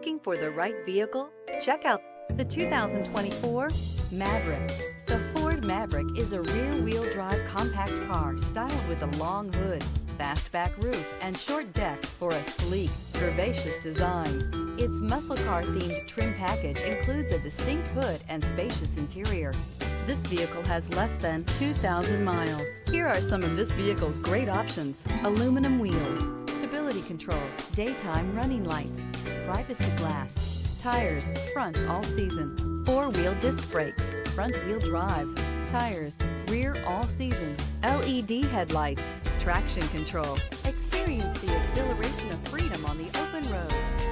Looking for the right vehicle? Check out the 2024 Maverick. The Ford Maverick is a rear-wheel drive compact car styled with a long hood, fastback roof, and short deck for a sleek, curvaceous design. Its muscle car-themed trim package includes a distinct hood and spacious interior. This vehicle has less than 2,000 miles. Here are some of this vehicle's great options: aluminum wheels, stability control, daytime running lights, privacy glass, tires, front all season, four-wheel disc brakes, front-wheel drive, tires, rear all season, LED headlights, traction control. Experience the exhilaration of freedom on the open road.